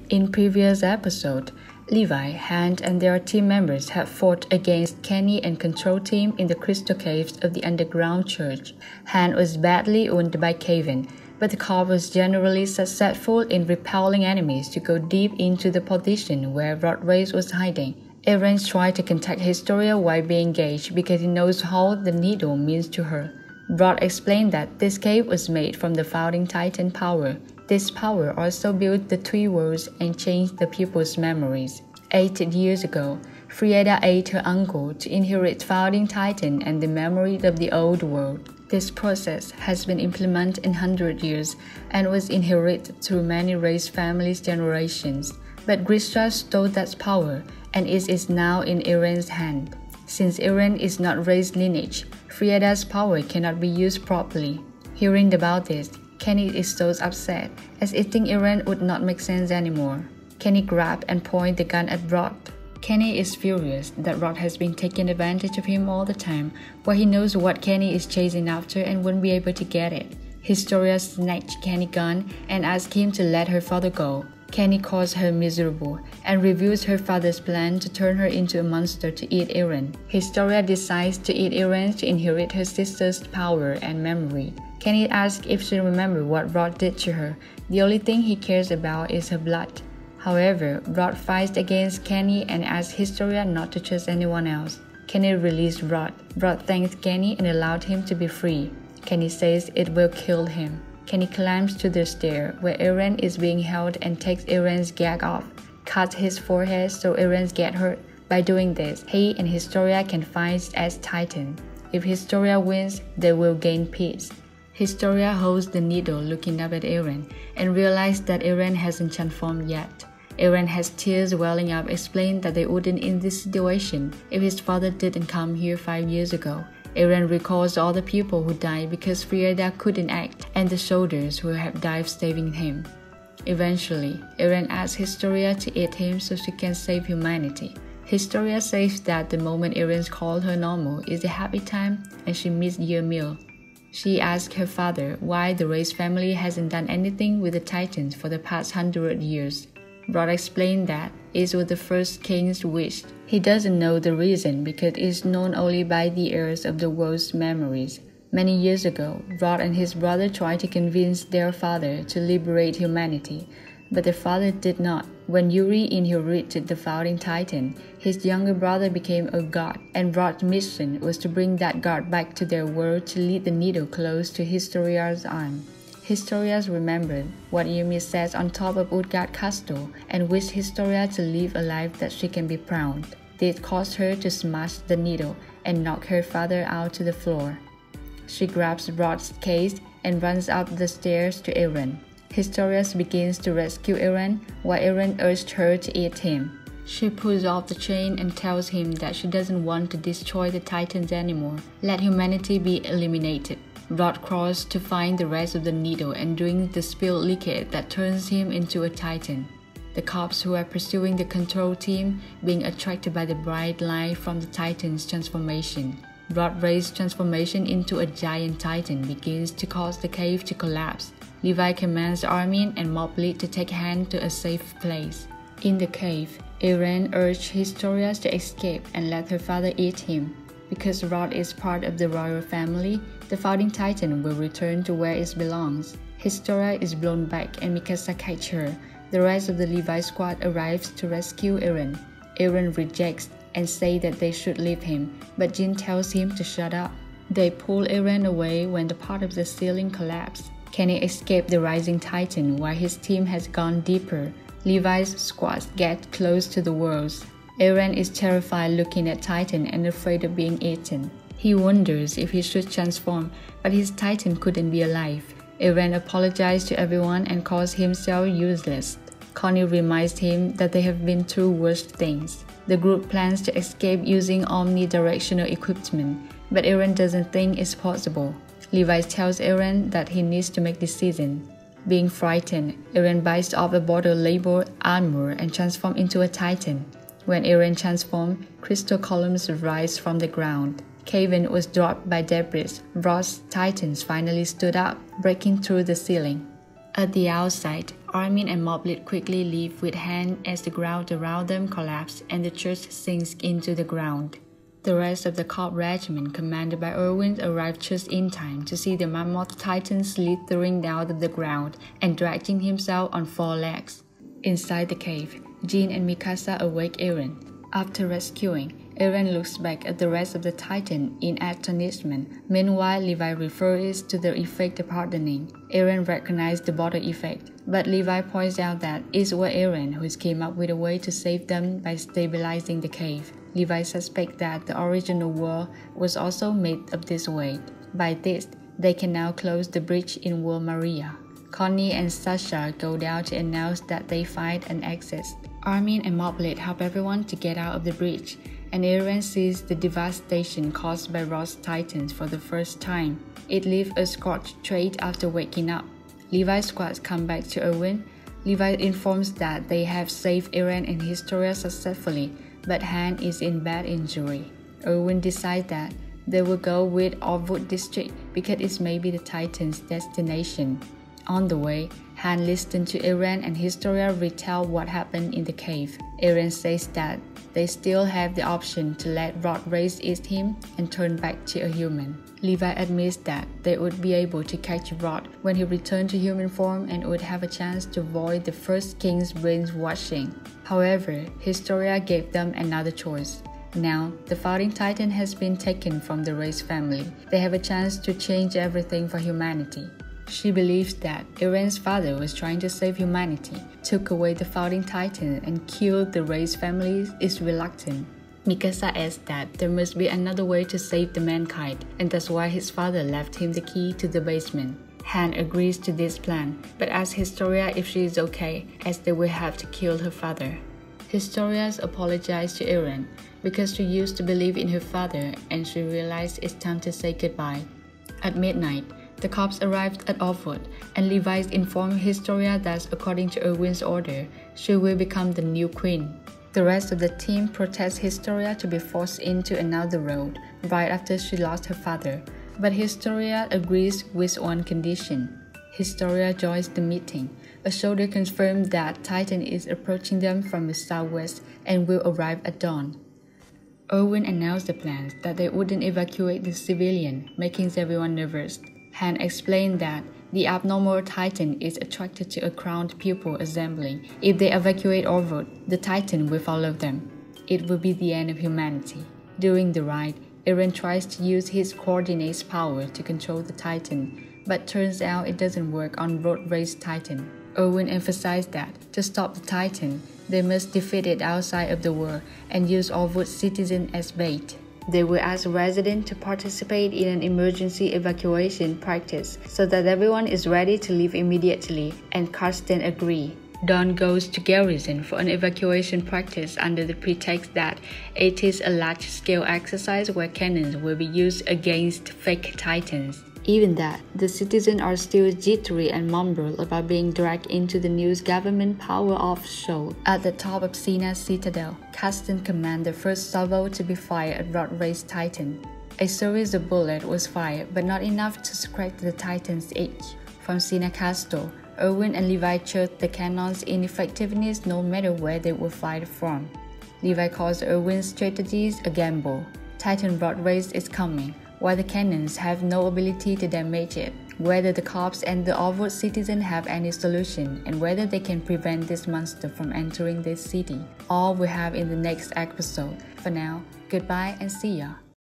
In previous episode, Levi, Hand, and their team members had fought against Kenny and Control Team in the crystal caves of the underground church. Hand was badly wounded by Kevin, but the corps was generally successful in repelling enemies to go deep into the position where Reiss was hiding. Eren tried to contact Historia while being engaged because he knows how the needle means to her. Rod explained that this cave was made from the founding Titan power. This power also built the three worlds and changed the people's memories. 8 years ago, Frieda asked her uncle to inherit founding Titan and the memory of the old world. This process has been implemented in 100 years and was inherited through many Reiss families' generations. But Grisha stole that power, and it is now in Eren's hand. Since Eren is not Reiss lineage, Frieda's power cannot be used properly. Hearing about this, Kenny is so upset, as it thinks Eren would not make sense anymore. Kenny grabs and points the gun at Rod. Kenny is furious that Rod has been taking advantage of him all the time, while he knows what Kenny is chasing after and won't be able to get it. Historia snatched Kenny's gun and asked him to let her father go. Kenny calls her miserable and reveals her father's plan to turn her into a monster to eat Eren. Historia decides to eat Eren to inherit her sister's power and memory. Kenny asks if she remembers what Rod did to her. The only thing he cares about is her blood. However, Rod fights against Kenny and asks Historia not to trust anyone else. Kenny released Rod. Rod thanks Kenny and allowed him to be free. Kenny says it will kill him. Kenny climbs to the stair where Eren is being held and takes Eren's gag off, cuts his forehead so Eren gets hurt. By doing this, he and Historia can fight as Titan. If Historia wins, they will gain peace. Historia holds the needle looking up at Eren and realizes that Eren hasn't transformed yet. Eren has tears welling up, explained that they wouldn't in this situation if his father didn't come here 5 years ago. Eren recalls all the people who died because Frieda couldn't act and the soldiers who have died saving him. Eventually, Eren asks Historia to eat him so she can save humanity. Historia says that the moment Eren calls her normal is a happy time and she missed your meal. She asks her father why the Reiss family hasn't done anything with the Titans for the past 100 years. Rod explained that it was the first king's wish. He doesn't know the reason because it's known only by the heirs of the world's memories. Many years ago, Rod and his brother tried to convince their father to liberate humanity, but their father did not. When Yuri inherited the founding Titan, his younger brother became a god, and Rod's mission was to bring that god back to their world to lead the needle close to Historia's arm. Historia remembered what Yumi says on top of Utgard Castle and wished Historia to live a life that she can be proud. This caused her to smash the needle and knock her father out to the floor. She grabs Rod's case and runs up the stairs to Eren. Historia begins to rescue Eren while Eren urged her to eat him. She pulls off the chain and tells him that she doesn't want to destroy the Titans anymore. Let humanity be eliminated. Rod crawls to find the rest of the needle and drinks the spilled liquid that turns him into a Titan. The cops who are pursuing the control team being attracted by the bright light from the Titan's transformation. Rod Reiss' transformation into a giant Titan begins to cause the cave to collapse. Levi commands Armin and Mobley to take Hand to a safe place. In the cave, Eren urged Historia to escape and let her father eat him. Because Rod is part of the royal family, the founding Titan will return to where it belongs. Historia is blown back and Mikasa catches her. The rest of the Levi squad arrives to rescue Eren. Eren rejects and says that they should leave him, but Jin tells him to shut up. They pull Eren away when the part of the ceiling collapses. Kenny escaped the rising Titan while his team has gone deeper. Levi's squads get close to the worlds. Eren is terrified looking at Titan and afraid of being eaten. He wonders if he should transform, but his Titan couldn't be alive. Eren apologizes to everyone and calls himself useless. Connie reminds him that they have been through worse things. The group plans to escape using omnidirectional equipment, but Eren doesn't think it's possible. Levi tells Eren that he needs to make decisions. Being frightened, Eren bites off a bottle labeled armor and transforms into a Titan. When Eren transformed, crystal columns rise from the ground. Kevin was dropped by debris. Rod's Titans finally stood up, breaking through the ceiling. At the outside, Armin and Moblit quickly leave with Han as the ground around them collapses and the church sinks into the ground. The rest of the Corps regiment, commanded by Orvud, arrive just in time to see the Mammoth Titan slithering out of the ground and dragging himself on 4 legs. Inside the cave, Jin and Mikasa awake Eren. After rescuing, Eren looks back at the rest of the Titan in astonishment. Meanwhile, Levi refers to the effect of hardening. Eren recognizes the bottle effect, but Levi points out that it was Eren who came up with a way to save them by stabilizing the cave. Levi suspects that the original world was also made of this way. By this, they can now close the breach in World Maria. Connie and Sasha go down to announce that they find an exit. Armin and Moblit help everyone to get out of the breach, and Eren sees the devastation caused by Ross Titans for the first time. It leaves a scorched trail after waking up. Levi's squad come back to Orvud. Levi informs that they have saved Eren and Historia successfully, but Han is in bad injury. Orvud decides that they will go with Orvud district because it may be the Titan's destination. On the way, Han listens to Eren and Historia retell what happened in the cave. Eren says that they still have the option to let Reiss eat him and turn back to a human. Levi admits that they would be able to catch Rod when he returned to human form and would have a chance to avoid the first king's brainwashing. However, Historia gave them another choice. Now, the founding Titan has been taken from the Reiss family. They have a chance to change everything for humanity. She believes that Eren's father was trying to save humanity, took away the founding Titan, and killed the Reiss family is reluctant. Mikasa adds that there must be another way to save the mankind, and that's why his father left him the key to the basement. Han agrees to this plan, but asks Historia if she is okay, as they will have to kill her father. Historia apologizes to Eren because she used to believe in her father and she realized it's time to say goodbye. At midnight, the cops arrived at Orvud, and Levi informed Historia that according to Orvud's order, she will become the new queen. The rest of the team protests Historia to be forced into another road right after she lost her father, but Historia agrees with one condition. Historia joins the meeting. A soldier confirms that Titan is approaching them from the southwest and will arrive at dawn. Orvud announced the plans that they wouldn't evacuate the civilian, making everyone nervous. Han explained that the abnormal Titan is attracted to a crowned pupil assembling. If they evacuate Orvud, the Titan will follow them. It will be the end of humanity. During the ride, Eren tries to use his coordinates power to control the Titan, but turns out it doesn't work on Reiss Titan. Orvud emphasized that to stop the Titan, they must defeat it outside of the world and use Orvud citizens as bait. They will ask residents to participate in an emergency evacuation practice so that everyone is ready to leave immediately, and Karsten agrees. Dawn goes to Garrison for an evacuation practice under the pretext that it is a large-scale exercise where cannons will be used against fake Titans. Even that, the citizens are still jittery and mumble about being dragged into the new government power-off show. At the top of Sina's citadel, Karsten commands the first salvo to be fired at Reiss Titan. A series of bullets was fired, but not enough to scratch the Titan's edge. From Sina Castle, Orvud and Levi judged the cannons' ineffectiveness no matter where they were fired from. Levi calls Orvud's strategies a gamble. Titan Reiss is coming, while the cannons have no ability to damage it. Whether the cops and the Orvud citizens have any solution, and whether they can prevent this monster from entering this city, all we have in the next episode. For now, goodbye and see ya.